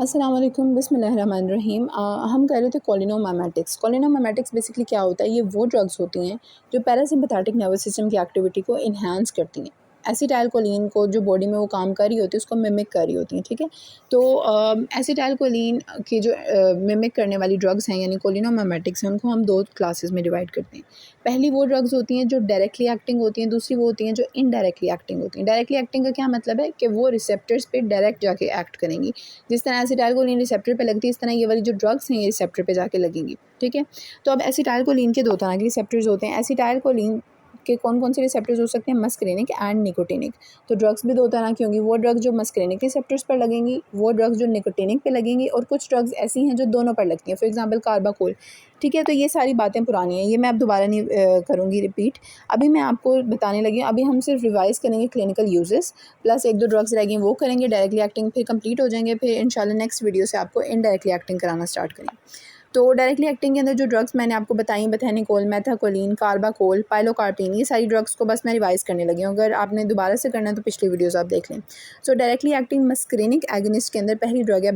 अस्सलाम वालेकुम बिस्मिल्लाहिर्रहमानिर्रहीम। हम कह रहे थे कोलिनोमामेटिक्स। कोलिनोमामेटिक्स बेसिकली क्या होता है, ये वो ड्रग्स होती हैं जो पैरासिम्पैथेटिक नर्वस सिस्टम की एक्टिविटी को इन्हांस करती हैं। एसिटाइलकोलिन को जो बॉडी में वो काम कर रही होती है उसको मिमिक कर रही होती हैं, ठीक है। तो एसिटाइलकोलिन की जो मिमिक करने वाली ड्रग्स हैं यानी कोलिनोमामेटिक्स हैं, उनको हम दो क्लासेस में डिवाइड करते हैं। पहली वो ड्रग्स होती हैं जो डायरेक्टली एक्टिंग होती हैं, दूसरी वो होती हैं जो इनडायरेक्टली एक्टिंग होती हैं। डायरेक्टली एक्टिंग का क्या मतलब है कि वो रिसेप्टर्स पे डायरेक्ट जाके एक्ट करेंगी। जिस तरह एसिटाइलकोलिन रिसेप्टर पे लगती है, इस तरह ये वाली जो ड्रग्स हैं ये रिसेप्टर पे जाके लगेंगी, ठीक है। तो अब एसिटाइलकोलिन के दो तरह के रिसेप्टर्स होते हैं। एसिटाइलकोलिन के कौन कौन से रिसेप्टर्स हो सकते हैं? Muscarinic and nicotinic. तो ड्रग्स भी दो तरह की होंगी, वो ड्रग्स जो मस्करेनिक रिसेप्टर्स पर लगेंगी, वो ड्रग्स जो निकोटिनिक पे लगेंगी, और कुछ ड्रग्स ऐसी हैं जो दोनों पर लगती हैं, फॉर एग्जांपल कार्बाकोल, ठीक है। तो ये सारी बातें पुरानी हैं, ये मैं अब दोबारा नहीं करूँगी रिपीट। अभी मैं आपको बताने लगी हूँ, अभी हम सिर्फ रिवाइज़ करेंगे क्लिनिकल यूजेस, प्लस एक दो ड्रग्स रह गई वो करेंगे। डायरेक्टली एक्टिंग फिर कंप्लीट हो जाएंगे, फिर इंशाल्लाह नेक्स्ट वीडियो से आपको इनडायरेक्टली एक्टिंग कराना स्टार्ट करें। तो डायरेक्टली एक्टिंग के अंदर जो ड्रग्स मैंने आपको बताई, बेथेनिकोल, मेथाकोलिन, कार्बाकोल, पाइलोकार्पिन, ये सारी ड्रग्स को बस मैं रिवाइज़ करने लगी हूँ। अगर आपने दोबारा से करना है तो पिछली वीडियोस आप देख लें। सो डायरेक्टली एक्टिंग मस्करेनिक एगनिस्ट के अंदर पहली ड्रग है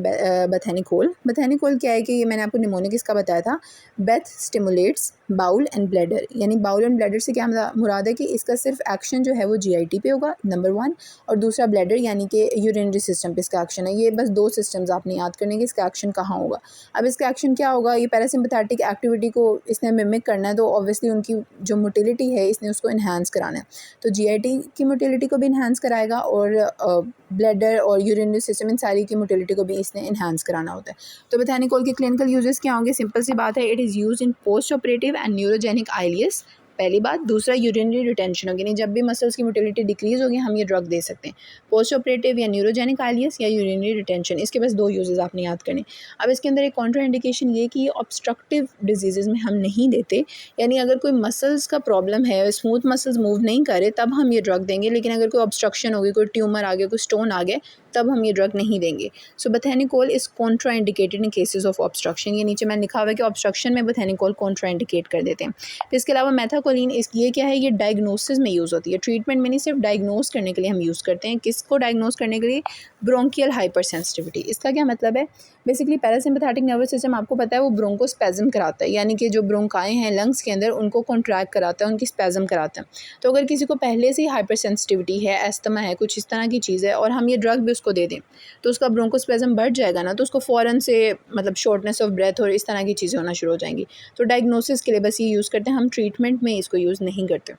बेथेनिकोल। बेथेनिकोल क्या है कि ये मैंने आपको निमोनिक इसका बताया था। Beth stimulates bowel and bladder, यानी बाउल एंड ब्लैडर से क्या मुराद है कि इसका सिर्फ एक्शन जो है वो GIT पे होगा, नंबर 1, और दूसरा ब्लैडर यानी कि यूरिनरी सिस्टम पे इसका एक्शन है। ये बस दो सिस्टम्स आपने याद करने कि इसका एक्शन कहाँ होगा। अब इसका एक्शन क्या होगा? ये पैरासिम्पैथेटिक एक्टिविटी को इसने मिमिक करना है, तो ऑब्वियसली उनकी जो मोटिलिटी है इसने उसको इन्हांस कराना है। तो GIT की मोटिलिटी को भी इन्हांस कराएगा, और ब्लैडर और यूरिनरी सिस्टम, इन सारी की मोटिलिटी को भी इसने इन्हांस कराना होता है। तो बेथेनिकोल के क्लिनिकल यूजेस क्या होंगे? सिंपल सी बात है, it is use in post operative and neurogenic ileus, पहली बात। दूसरा, यूरिनरी रिटेंशन होगी, नहीं जब भी मसल्स की मोटिलिटी डिक्रीज होगी हम ये ड्रग दे सकते हैं। पोस्ट ऑपरेटिव या न्यूरोजेनिक आइलियस या यूरिनरी रिटेंशन, इसके बस दो यूजेस आपने याद करने। अब इसके अंदर एक कॉन्ट्रा इंडिकेशन ये कि ये ऑब्स्ट्रक्टिव डिजीज़ में हम नहीं देते, यानी अगर कोई मसल्स का प्रॉब्लम है, स्मूथ मसल्स मूव नहीं करे, तब हम ये ड्रग देंगे। लेकिन अगर कोई ऑब्स्ट्रक्शन होगी, कोई ट्यूमर आ गया, कोई स्टोन आ गया, तब हम ये ड्रग नहीं देंगे। So bethanechol is contraindicated in cases of obstruction. ये नीचे मैंने लिखा हुआ है कि ऑब्स्ट्रक्शन में बेथेनिकोल कॉन्ट्रा इंडिकेट कर देते हैं। फिर इसके अलावा मेथाकोलिन, इस ये क्या है? ये डायग्नोसिस में यूज़ होती है, ट्रीटमेंट में नहीं, सिर्फ डायग्नोस करने के लिए हम यूज़ करते हैं। किसको डायग्नोस करने के लिए? Bronchial hypersensitivity. इसका क्या मतलब है? बेसिकली पैरासिम्पैथेटिक नर्वस सिस्टम आपको पता है वो ब्रोंकोस्पैज़म कराता है, यानी कि जो ब्रोंकाएँ हैं लंग्स के अंदर उनको कॉन्ट्रैक्ट कराता है, उनकी स्पैज़म कराता है। तो अगर किसी को पहले से ही हाइपरसेंसिटिविटी है, अस्थमा है, कुछ इस तरह की चीज़ है, और हम ये ड्रग भी उसको दे दें, तो उसका ब्रोंकोस्पैज़म बढ़ जाएगा ना, तो उसको फ़ौरन से मतलब शॉर्टनेस ऑफ ब्रेथ और इस तरह की चीज़ें होना शुरू हो जाएंगी। तो डायग्नोसिस के लिए बस ये यूज़ करते हैं, हम ट्रीटमेंट में इसको यूज़ नहीं करते।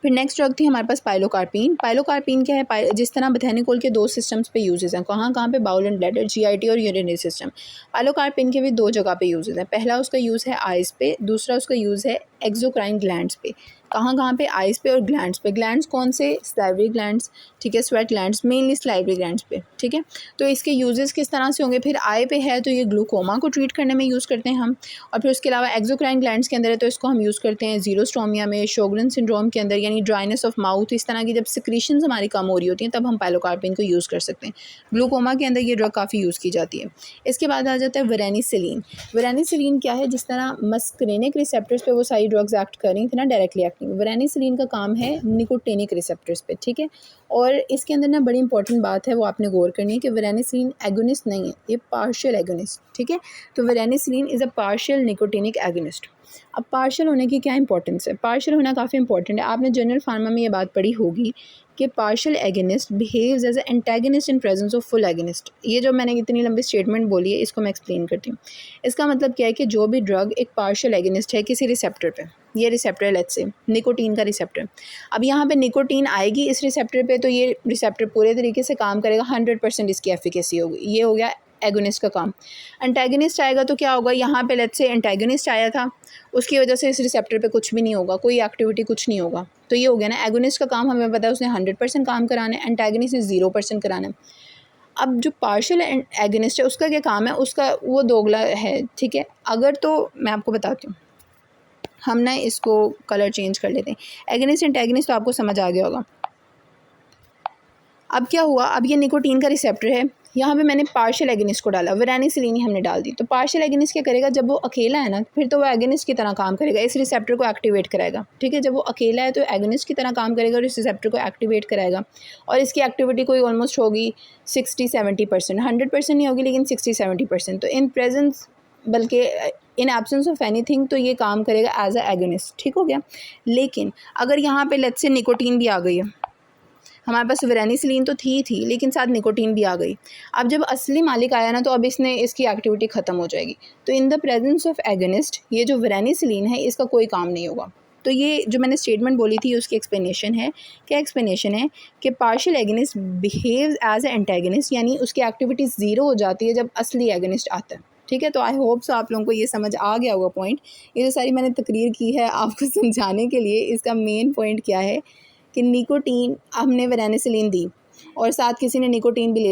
फिर नेक्स्ट ड्रग थी हमारे पास पाइलोकार्पिन। पाइलोकार्पिन क्या है? जिस तरह बेथेनिकोल के दो सिस्टम्स पे यूजेस हैं, कहाँ कहाँ पे? बाउल एंड ब्लैडर, GIT और यूरिनरी सिस्टम। पाइलोकार्पिन के भी दो जगह पे यूजेस हैं। पहला उसका यूज़ है आइज़ पे, दूसरा उसका यूज़ है एक्सोक्राइन ग्लैंड्स पे। कहाँ कहाँ पे? आइज़ पे और ग्लैंड्स पे। ग्लैंड्स कौन से? सलाइवरी ग्लैंड्स, ठीक है, sweat glands, mainly salivary glands पे, ठीक है। तो इसके यूजेस किस तरह से होंगे? फिर आई पे है तो ये ग्लूकोमा को ट्रीट करने में यूज़ करते हैं हम, और फिर उसके अलावा एक्सोक्राइन ग्लैंड्स के अंदर है तो इसको हम यूज़ करते हैं ज़ीरोस्टोमिया में, शोगरन सिंड्रोम के अंदर, यानी ड्राइनेस ऑफ माउथ, इस तरह की जब सिक्रीशंस हमारी कम हो रही होती हैं तब हम पाइलोकार्पिन को यूज़ कर सकते हैं। ग्लूकोमा के अंदर ये ड्रग काफ़ी यूज़ की जाती है। इसके बाद आ जाता है वेरेनिसिलिन। वेरेनिसिलिन क्या है? जिस तरह मस्करेनिक रिसेप्टर्स पे वो सारी ड्रग्स एक्ट कर रही थी ना डायरेक्टली एक्टिंग, वेरेनिसिलिन का काम है निकोटिनिक रिसेप्टर्स पे, ठीक है। और इसके अंदर ना बड़ी इंपॉर्टेंट बात है, वो आपने गौर करनी है कि वेरेनिसिलिन एगोनिस्ट नहीं है, ये पार्शियल एगोनिस्ट, ठीक है। तो varenicline is a partial nicotinic agonist. अब पार्शियल होने की क्या इंपॉर्टेंस है? पार्शियल होना काफ़ी इंपॉर्टेंट है। आपने जनरल फार्मा में ये बात पढ़ी होगी कि partial agonist behaves as a antagonist in presence of full agonist. ये जो मैंने इतनी लंबी स्टेटमेंट बोली है इसको मैं एक्सप्लेन करती हूँ। इसका मतलब क्या है कि जो भी ड्रग एक पार्शियल एगोनिस्ट है किसी रिसेप्टर पे, ये रिसेप्टर लेट्स से निकोटीन का रिसेप्टर, अब यहाँ पे निकोटीन आएगी इस रिसेप्टर पे तो ये रिसेप्टर पूरे तरीके से काम करेगा, 100% इसकी एफिकेसी होगी। ये हो गया एगोनिस्ट का काम। एंटागनिस्ट आएगा तो क्या होगा? यहाँ पे लेट्स से एंटागनिस्ट आया था, उसकी वजह से इस रिसेप्टर पे कुछ भी नहीं होगा, कोई एक्टिविटी कुछ नहीं होगा। तो ये हो गया ना, एगोनिस्ट का काम हमें पता है उसने 100% काम कराना है, एंटागनिस्ट ने 0% कराना है। अब जो पार्शियल एगोनिस्ट है उसका क्या काम है? उसका वो दोगला है, ठीक है। अगर तो मैं आपको बताती हूँ, हम ना इसको कलर चेंज कर लेते हैं। एगोनिस्ट एंटागनिस्ट तो आपको समझ आ गया होगा। अब क्या हुआ? अब ये निकोटीन का रिसेप्टर है, यहाँ पे मैंने पार्शियल एगनिस्ट को डाला, वेरेनिसिलिन ही हमने डाल दी। तो पार्शियल एगनिस्ट क्या करेगा, जब वो अकेला है ना फिर तो वो एगनिस्ट की तरह काम करेगा, इस रिसेप्टर को एक्टिवेट कराएगा, ठीक है। जब वो अकेला है तो एगनिस्ट की तरह काम करेगा और इस रिसेप्टर को एक्टिवेट कराएगा, और इसकी एक्टिविटी कोई ऑलमोस्ट होगी 60-70%, 100% नहीं होगी लेकिन 60-70%। तो इन प्रेजेंस बल्कि इन एब्सेंस ऑफ एनीथिंग तो ये काम करेगा एज अ एगनिस्ट, ठीक हो गया। लेकिन अगर यहाँ पे लेट्स से निकोटीन भी आ गई है, हमारे पास वेरेनिसिलिन तो थी लेकिन साथ निकोटीन भी आ गई। अब जब असली मालिक आया ना तो अब इसकी एक्टिविटी ख़त्म हो जाएगी। तो in the presence of agonist ये जो वेरेनिसिलिन है इसका कोई काम नहीं होगा। तो ये जो मैंने स्टेटमेंट बोली थी उसकी एक्सप्लेनेशन है। क्या एक्सप्लेनेशन है कि partial agonist behaves as a antagonist, यानी उसकी एक्टिविटी ज़ीरो हो जाती है जब असली एगनिस्ट आता है, ठीक है। तो आई होप सो आप लोगों को ये समझ आ गया होगा पॉइंट। ये जो सारी मैंने तकरीर की है आपको समझाने के लिए, इसका मेन पॉइंट क्या है कि निकोटीन हमने वेरेनिसिलिन दी और साथ किसी ने निकोटीन भी ले